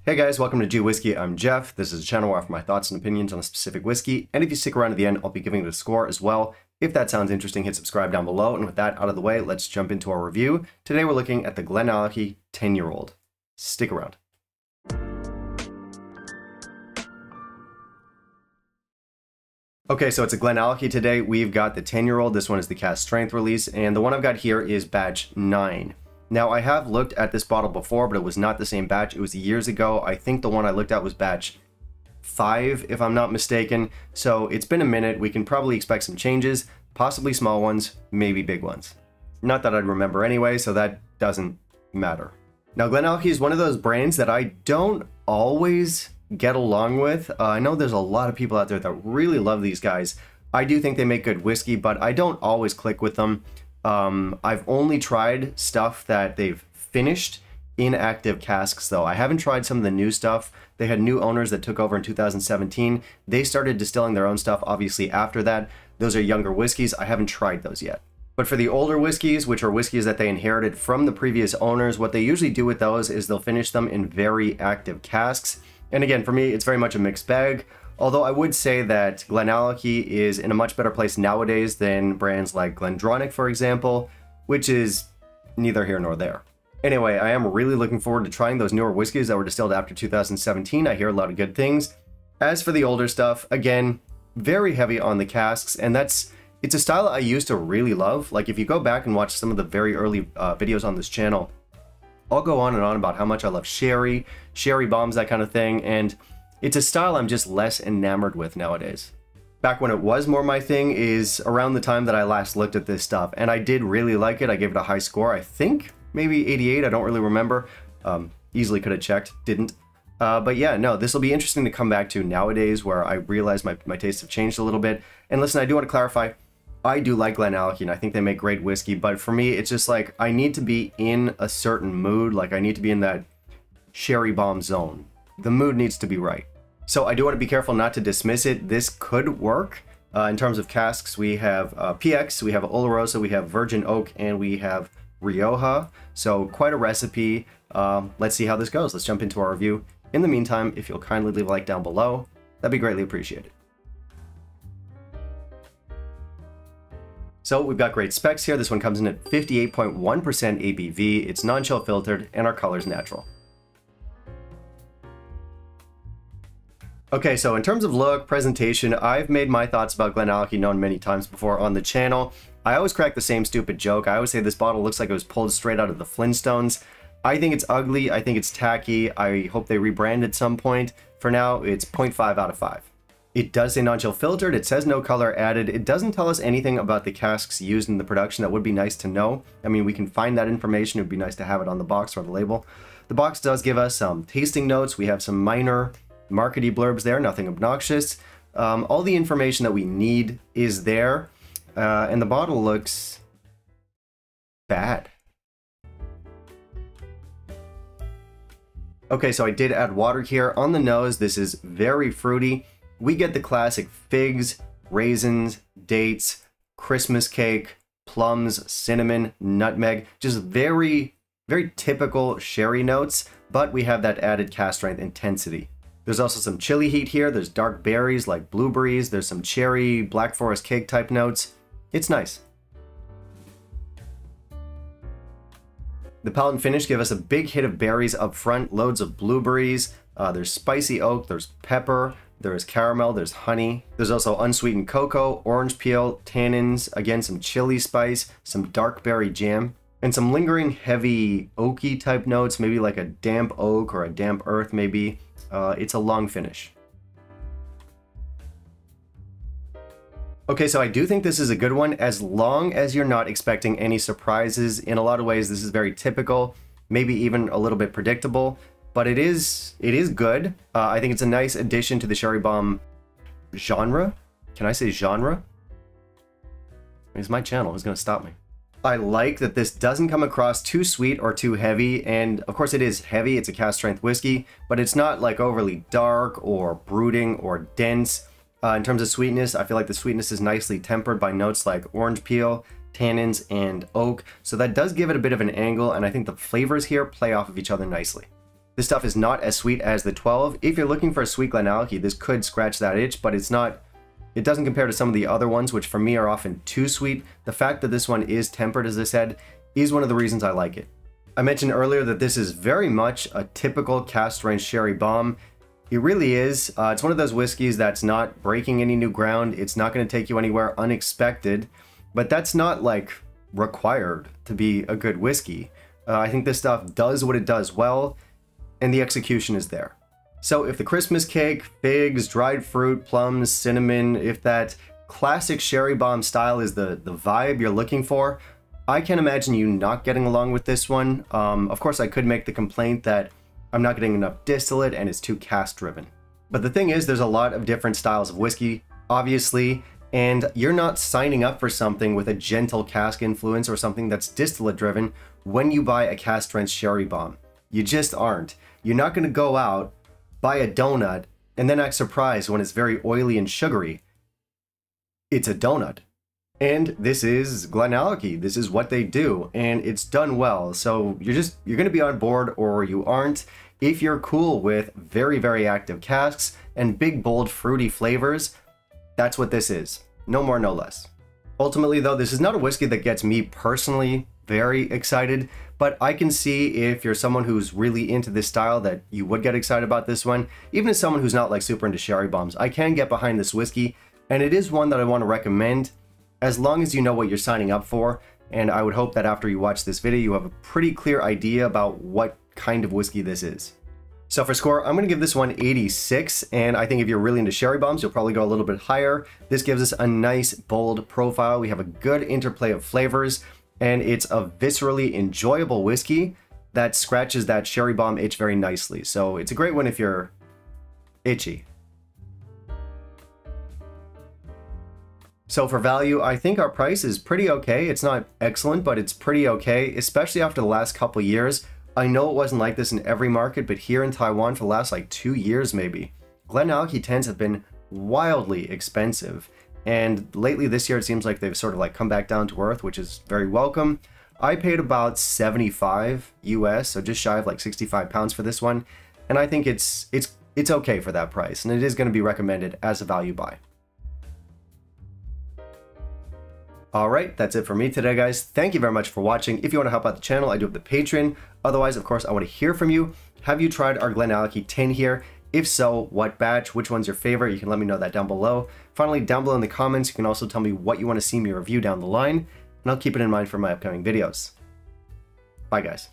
Hey guys, welcome to Whiskey. I'm Jeff. This is a channel where I offer my thoughts and opinions on a specific whiskey, and if you stick around to the end, I'll be giving it a score as well. If that sounds interesting, hit subscribe down below, and with that out of the way, let's jump into our review. Today we're looking at the Glenallachie 10-year-old. Stick around. Okay, so it's a Glenallachie today. We've got the 10-year-old. This one is the cask strength release, and the one I've got here is batch 9. Now, I have looked at this bottle before, but it was not the same batch. It was years ago. I think the one I looked at was batch 5, if I'm not mistaken. So it's been a minute. We can probably expect some changes, possibly small ones, maybe big ones. Not that I'd remember anyway, so that doesn't matter. Now, Glenallachie is one of those brands that I don't always get along with. I know there's a lot of people out there that really love these guys. I do think they make good whiskey, but I don't always click with them. I've only tried stuff that they've finished in active casks though. I haven't tried some of the new stuff. They had new owners that took over in 2017. They started distilling their own stuff obviously after that. Those are younger whiskeys. I haven't tried those yet. But for the older whiskeys, which are whiskeys that they inherited from the previous owners, what they usually do with those is they'll finish them in very active casks. And again, for me, it's very much a mixed bag. Although I would say that Glenallachie is in a much better place nowadays than brands like Glendronach, for example, which is neither here nor there. Anyway, I am really looking forward to trying those newer whiskeys that were distilled after 2017. I hear a lot of good things. As for the older stuff, again, very heavy on the casks, and it's a style I used to really love. Like if you go back and watch some of the very early videos on this channel, I'll go on and on about how much I love sherry bombs, that kind of thing, and it's a style I'm just less enamored with nowadays. Back when it was more my thing is around the time that I last looked at this stuff, and I did really like it. I gave it a high score, I think maybe 88, I don't really remember. Easily could have checked, didn't. But yeah, no, this will be interesting to come back to nowadays where I realize my tastes have changed a little bit. And listen, I do want to clarify, I do like Glenallachie and I think they make great whiskey, but for me, it's just like I need to be in a certain mood, like I need to be in that sherry bomb zone. The mood needs to be right. So I do want to be careful not to dismiss it. This could work. In terms of casks, we have PX, we have Oloroso, we have Virgin Oak, and we have Rioja. So quite a recipe. Let's see how this goes. Let's jump into our review. In the meantime, if you'll kindly leave a like down below, that'd be greatly appreciated. So we've got great specs here. This one comes in at 58.1% ABV. It's non-chill filtered, and our color's natural. Okay, so in terms of look, presentation, I've made my thoughts about Glenallachie known many times before on the channel. I always crack the same stupid joke. I always say this bottle looks like it was pulled straight out of the Flintstones. I think it's ugly. I think it's tacky. I hope they rebrand at some point. For now, it's 0.5 out of 5. It does say non-chill filtered. It says no color added. It doesn't tell us anything about the casks used in the production. That would be nice to know. I mean, we can find that information. It would be nice to have it on the box or the label. The box does give us some tasting notes. We have some minor markety blurbs there, nothing obnoxious. All the information that we need is there, and the bottle looks bad. Okay, so I did add water here. On the nose, this is very fruity. We get the classic figs, raisins, dates, Christmas cake, plums, cinnamon, nutmeg, just very, very typical sherry notes, but we have that added cask strength intensity. There's also some chili heat here. There's dark berries like blueberries. There's some cherry, black forest cake type notes. It's nice. The palate and finish give us a big hit of berries up front, loads of blueberries. There's spicy oak, there's pepper, there's caramel, there's honey. There's also unsweetened cocoa, orange peel, tannins, again some chili spice, some dark berry jam, and some lingering heavy oaky type notes, maybe like a damp oak or a damp earth maybe. It's a long finish. Okay, so I do think this is a good one as long as you're not expecting any surprises. In a lot of ways, this is very typical, maybe even a little bit predictable, but it is good. I think it's a nice addition to the sherry bomb genre. Can I say genre? It's my channel. Who's going to stop me? I like that this doesn't come across too sweet or too heavy, and of course it is heavy, it's a cask strength whiskey, but it's not like overly dark or brooding or dense. In terms of sweetness, I feel like the sweetness is nicely tempered by notes like orange peel, tannins, and oak, so that does give it a bit of an angle, and I think the flavors here play off of each other nicely. This stuff is not as sweet as the 12. If you're looking for a sweet Glenallachie, this could scratch that itch, but it's not, it doesn't compare to some of the other ones, which for me are often too sweet. The fact that this one is tempered, as I said, is one of the reasons I like it. I mentioned earlier that this is very much a typical cask strength sherry bomb. It really is. It's one of those whiskeys that's not breaking any new ground. It's not going to take you anywhere unexpected, but that's not like required to be a good whiskey. I think this stuff does what it does well, and the execution is there. So if the Christmas cake, figs, dried fruit, plums, cinnamon, if that classic sherry bomb style is the vibe you're looking for, I can't imagine you not getting along with this one. Of course, I could make the complaint that I'm not getting enough distillate and it's too cask driven. But the thing is, there's a lot of different styles of whiskey, obviously, and you're not signing up for something with a gentle cask influence or something that's distillate driven when you buy a cask strength sherry bomb. You just aren't. You're not going to go out, buy a donut, and then act surprised when it's very oily and sugary. It's a donut. And this is Glenallachie. This is what they do, and it's done well. So you're going to be on board or you aren't. If you're cool with very, very active casks and big, bold, fruity flavors, that's what this is. No more, no less. Ultimately, though, this is not a whiskey that gets me personally very excited, but I can see if you're someone who's really into this style that you would get excited about this one. Even as someone who's not like super into sherry bombs, I can get behind this whiskey, and it is one that I want to recommend as long as you know what you're signing up for. And I would hope that after you watch this video, you have a pretty clear idea about what kind of whiskey this is. So for score, I'm going to give this one 86, and I think if you're really into sherry bombs, you'll probably go a little bit higher. This gives us a nice, bold profile. We have a good interplay of flavors, and it's a viscerally enjoyable whiskey that scratches that sherry bomb itch very nicely. So it's a great one if you're itchy. So for value, I think our price is pretty okay. It's not excellent, but it's pretty okay, especially after the last couple years. I know it wasn't like this in every market, but here in Taiwan for the last like 2 years maybe, Glenallachie 10s have been wildly expensive. And lately this year it seems like they've sort of like come back down to earth, which is very welcome. I paid about 75 US, so just shy of like 65 pounds for this one. And I think it's okay for that price, and it is going to be recommended as a value buy. Alright, that's it for me today, guys. Thank you very much for watching. If you want to help out the channel, I do have the Patreon. Otherwise, of course, I want to hear from you. Have you tried our Glenallachie 10 here? If so, what batch? Which one's your favorite? You can let me know that down below. Finally, down below in the comments, you can also tell me what you want to see me review down the line, and I'll keep it in mind for my upcoming videos. Bye, guys.